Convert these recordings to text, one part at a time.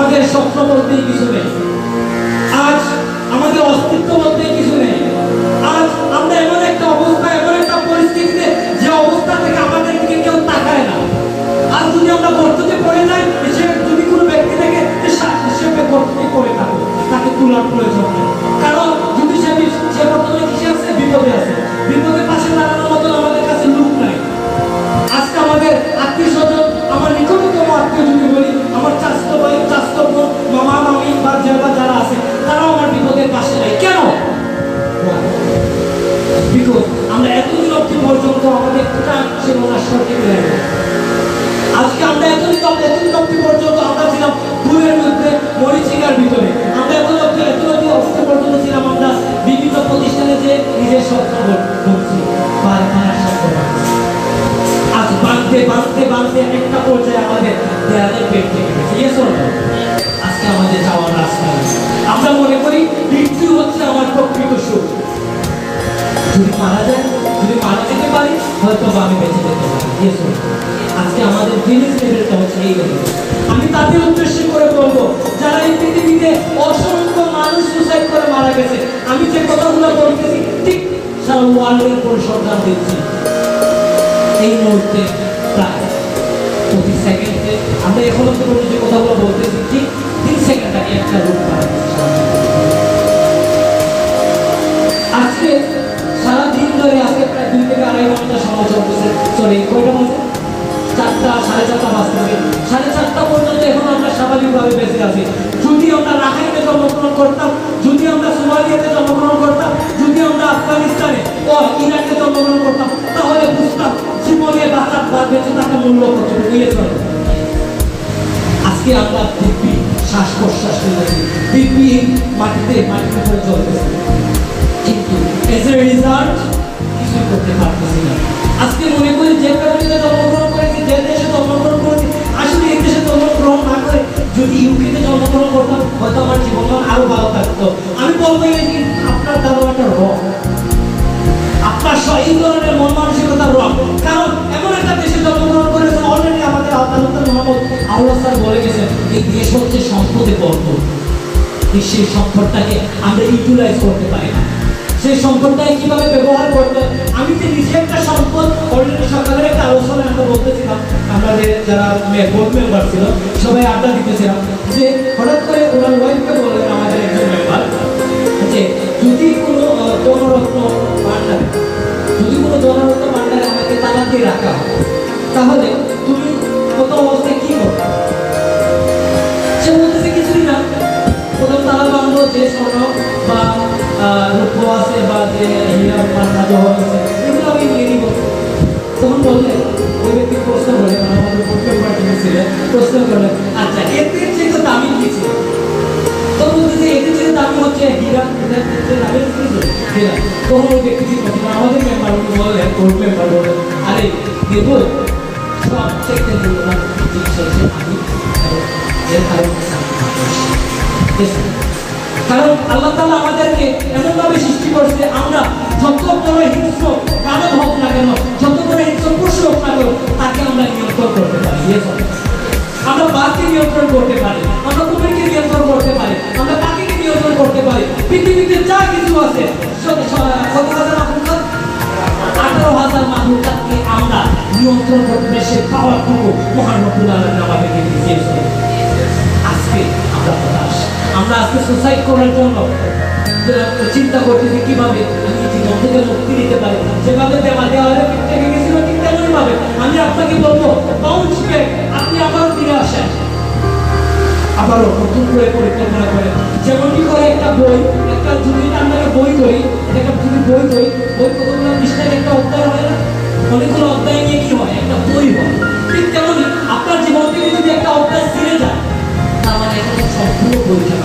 আমাদের স্বপ্ন বলতেই কিছু নেই, আজ আমাদের অস্তিত্ব বলতেই কিছু নেই। আজ আমরা এমন একটা অবস্থা, এমন একটা পরিস্থিতিতে, যে অবস্থা থেকে আমাদের দিকে কেউ তাকায় না। আর যদি আমরা গর্ততে পড়ে যাই, সে যদি কোনো ব্যক্তি থেকে সে গর্ততে পড়ে থাকে, তাকে তোলার প্রয়োজন নেই। কারণ যদি সে বর্তমানে কিসে আছে, বিপদে আছে, বিপদের পাশে দাঁড়ানোর মতন আমাদের কাছে লোক নাই। আজকে আমাদের আত্মীয় স্বজন, আমার নিকটতম আত্মীয় যদি বলি, আমার চাচাতো ভাই, চাচাতো বোন, মামা মামি বা যারা আছে, তারাও আমার বিপদের পাশে নাই। কেন? বিকজ আমরা এতদিন অব্দি পর্যন্ত আমাদের টান ছিল না সঠিক লেভেলে। আজকে আমরা এতদিন অব্দি পর্যন্ত আমরা ছিলাম ফুলের মধ্যে, মরিচিকার ভিতরে। আমরা এতদিন অবস্থা পর্যন্ত ছিলাম আমরা বিভিন্ন প্রতিষ্ঠানে যে নিজের স্বপ্ন বলছি, কারখানার স্বপ্ন। আজ বাঁধতে একটা পর্যায়ে আমাদের দেয়ালের পেট থেকে গেছে। আজকে আমাদের যাওয়ার রাস্তা। আমরা মনে করি মৃত্যু হচ্ছে আমার প্রকৃত সুখ। যদি মারা যেতে পারি, হয়তো আমি বেঁচে যেতে পারি। আজকে আমাদের জিনিস লেভেলটা হচ্ছে এই লেভেল। আমি তাদের উদ্দেশ্যে করে বলবো, যারা এই পৃথিবীতে অসংখ্য মানুষ সুসাইড করে মারা গেছে, আমি যে কথাগুলো বলতেছি ঠিক সারা ওয়ার্ল্ডের পরিসংখ্যান দিচ্ছি। এই মুহূর্তে প্রায় প্রতি সেকেন্ডে আমরা এখন পর্যন্ত যে কথাগুলো বলতেছি, ঠিক 3 সেকেন্ড আগে একটা রূপ করা। আজকে সারাদিন ধরে আজকে প্রায় 2 থেকে 2.5 ঘন্টা সময় চলতেছে। সরি, কয়টা বাজে? 4টা, 4:30 বাজতেছে। 4:30 পর্যন্ত এখন আমরা স্বাভাবিকভাবে বেঁচে আছি। যদি আমরা রাখাইনে জন্মগ্রহণ করতাম, যদি আমরা সোমালিয়াতে জন্মগ্রহণ করতাম, যদি আমরা আফগানিস্তানে ও ইরাকে জন্মগ্রহণ করতাম, তাহলে বুঝতাম জীবনে বাঁচার বেঁচে থাকার মূল্য কতটুকু নিয়েছে। আজকে আমরা দিব্যি শ্বাস প্রশ্বাস নিয়েছি, দিব্যি মাটিতে করে চলতেছি, কিন্তু এজ এ রেজাল্ট কিছু করতে পারতেছি না। আজকে মনে করি যে ফ্যামিলিতে জন্মগ্রহণ করেছি, যে দেশে জন্মগ্রহণ করেছি, আসলে এই দেশে জন্মগ্রহণ না করে যদি ইউকেতে জন্মগ্রহণ করতাম, হয়তো আমার জীবনমান আরো ভালো থাকতো। আমি বলবো আপনার ধারণাটা রং, আপনার এই ধরনের মন মানসিকতা রং। কারণ এমন একটা দেশে জন্মগ্রহণ করেছেন, অলরেডি আমাদের আদালতের মোহাম্মদ আউলা স্যার বলে গেছেন, এই দেশ হচ্ছে সম্পদে ভরপুর। সেই সম্পদটাকে আমরা ইউটিলাইজ করতে পারি না। সেই সম্পদটাকে কিভাবে ব্যবহার করতে, আমি যে নিজে একটা সম্পদ, অলরেডি সকালের একটা আলোচনায় আমরা বলতেছিলাম, আমাদের যারা বোর্ড মেম্বার ছিল সবাই আড্ডা দিতেছিলাম, যে হঠাৎ করে ওনার ওয়াইফকে বললেন আমাদের একজন মেম্বার, যে যদি কোনো জনরত্ন ভান্ডারে আমাকে তালা দিয়ে রাখা হয়, তাহলে তুমি কত অবস্থায় কি করবে? সে বলতেছে কিছুই না, প্রথম তালা বাঁধবো, যে স্বর্ণ বা রূপ আছে বা যে হীরা মান্না জহর আছে এগুলো আমি নিয়ে নিব। তখন বললেন, ওই ব্যক্তি প্রশ্ন করে, আমাদের ছিলেন, প্রশ্ন করলেন, আচ্ছা এর চেয়ে দামি কি ছিল? তো বলতেছে এর চেয়ে দামি হচ্ছে হীরা, হীরা। তখন ওই ব্যক্তি আমাদের মেম্বার বললেন, কোর্ট মেম্বার বললেন, আরে দেব সবচেয়ে মূল্যবান জিনিস হচ্ছে আমি, কারণ আল্লাহ তাআলা আমাদেরকে এমনভাবে সৃষ্টি করছে, আমরা যত বড় হিংস্র মানব হোক না কেন, যত বড় হিংস্র পশু হোক না কেন, তাকে আমরা নিয়ন্ত্রণ করতে পারি। আমরা বাঘকে নিয়ন্ত্রণ করতে পারি, আমরা কুমিরকে নিয়ন্ত্রণ করতে পারি, আমরা পাখিকে নিয়ন্ত্রণ করতে পারি। পৃথিবীতে যা কিছু আছে, 18,000 মাহলুকাতকে আমরা নিয়ন্ত্রণ করতে, সে পাওয়ারটুকু মহান রব্বুল আলামিন আমাদেরকে দিয়েছে। আজকে আমরা আজকে সুসাইড করার জন্য চিন্তা করতেছি কিভাবে আমি জীবন থেকে মুক্তি দিতে পারি। যেভাবে দেওয়ালে থেকে গেছিল ঠিক তেমনই ভাবে আমি আপনাকে বলবো, বাউন্স ব্যাক, আপনি আবারও ফিরে আসেন, আবারও নতুন করে পরিকল্পনা করেন। যেমনটি করে একটা বই, একটা যদি আমরা বই করি, একটা যদি বই কতগুলো পৃষ্ঠার একটা অধ্যায় হয় না, অনেকগুলো অধ্যায় নিয়ে কি হয়, একটা বই হয়। ঠিক তেমনই আপনার জীবন থেকে যদি একটা অধ্যায় ছিঁড়ে যায়, তার মানে এটা সম্পূর্ণ বইটা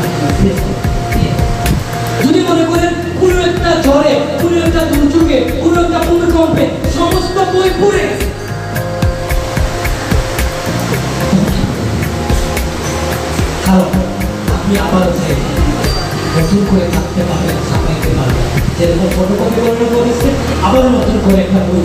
যদি মনে করেন কোনো একটা ঝড়ে, কোনো একটা দুর্যোগে, কোনো একটা ভূমিকম্পে সমস্ত বই পুড়ে গেছে, আপনি আবার নতুন করে থাকতে পারবেন, ছাপাইতে পারবেন। যেরকম ফটোকপি করানো করেছে, আবার নতুন করে একটা বই